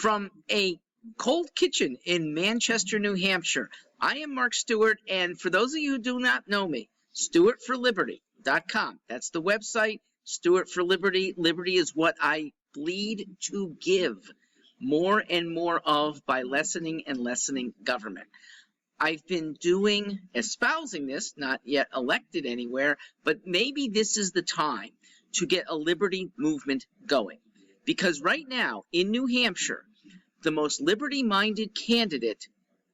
from a cold kitchen in Manchester, New Hampshire. I am Mark Stewart, and for those of you who do not know me, StewartForLiberty.com. That's the website. Stewart for Liberty. Liberty is what I bleed to give more and more of by lessening and lessening government. I've been espousing this, not yet elected anywhere, but maybe this is the time to get a liberty movement going. Because right now in New Hampshire, the most liberty-minded candidate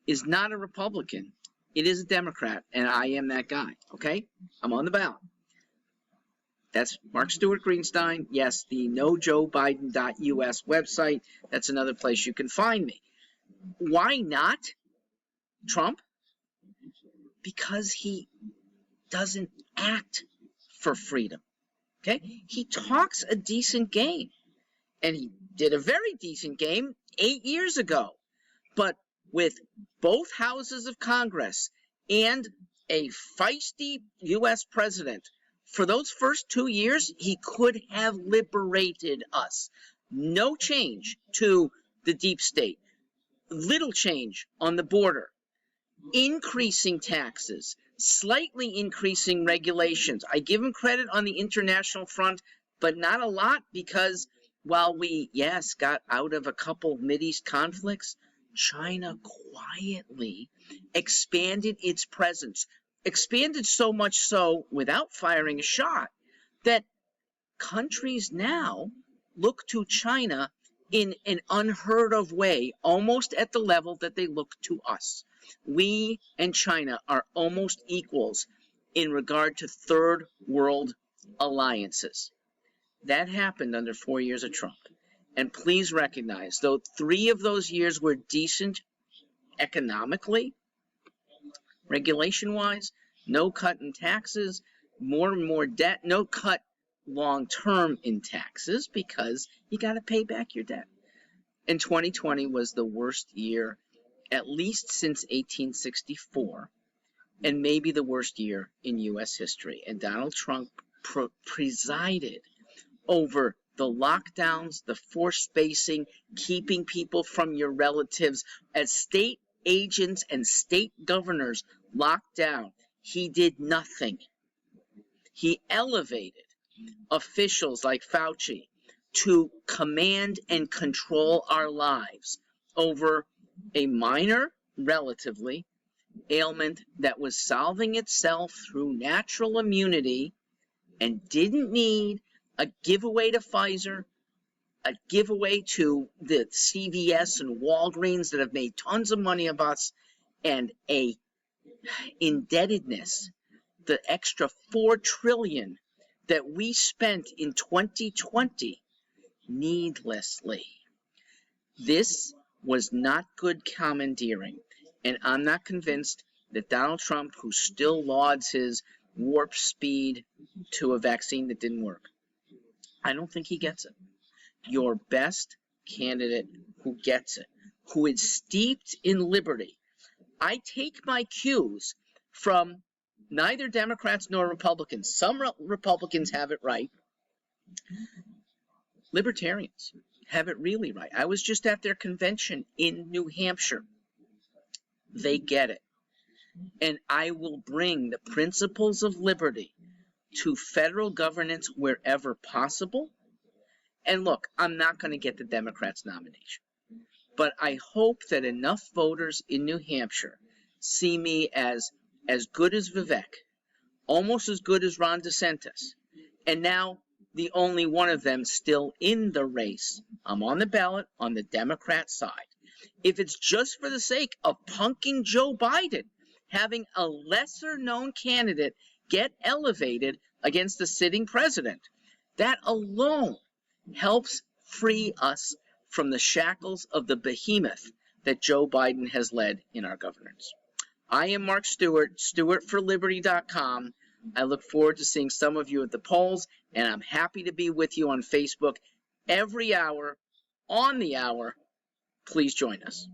is not a Republican. It is a Democrat, and I am that guy, okay? I'm on the ballot. That's Mark Stewart Greenstein. Yes, the nojoebiden.us website. That's another place you can find me. Why not Trump? Because he doesn't act for freedom, okay? He talks a decent game, and he did a very decent game 8 years ago. But with both houses of Congress and a feisty U.S. president, for those first 2 years, he could have liberated us. No change to the deep state. Little change on the border. Increasing taxes. Slightly increasing regulations. I give him credit on the international front, but not a lot, because while we, yes, got out of a couple of Mideast conflicts, China quietly expanded its presence. Expanded so much so, without firing a shot, that countries now look to China in an unheard of way, almost at the level that they look to us. We and China are almost equals in regard to third world alliances. That happened under 4 years of Trump. And please recognize, though 3 of those years were decent economically, regulation-wise, no cut in taxes, more and more debt, no cut long-term in taxes because you got to pay back your debt. And 2020 was the worst year, at least since 1864, and maybe the worst year in U.S. history. And Donald Trump presided over the lockdowns, the forced spacing, keeping people from your relatives. As state agents and state governors locked down, he did nothing. He elevated officials like Fauci to command and control our lives over a minor, relatively, ailment that was solving itself through natural immunity and didn't need a giveaway to Pfizer, a giveaway to the CVS and Walgreens that have made tons of money of us, and a indebtedness, the extra $4 trillion that we spent in 2020 needlessly. This was not good commandeering, and I'm not convinced that Donald Trump, who still lauds his warp speed to a vaccine that didn't work, I don't think he gets it. Your best candidate who gets it, who is steeped in liberty. I take my cues from neither Democrats nor Republicans. Some Republicans have it right. Libertarians have it really right. I was just at their convention in New Hampshire. They get it. And I will bring the principles of liberty to federal governance wherever possible. And look, I'm not going to get the Democrats' nomination. But I hope that enough voters in New Hampshire see me as good as Vivek, almost as good as Ron Desantis, and now the only one of them still in the race. I'm on the ballot on the Democrat side. If it's just for the sake of punking Joe Biden, having a lesser-known candidate get elevated against the sitting president, that alone helps free us from the shackles of the behemoth that Joe Biden has led in our governance. I am Mark Stewart, StewartForLiberty.com. I look forward to seeing some of you at the polls, and I'm happy to be with you on Facebook every hour, on the hour. Please join us.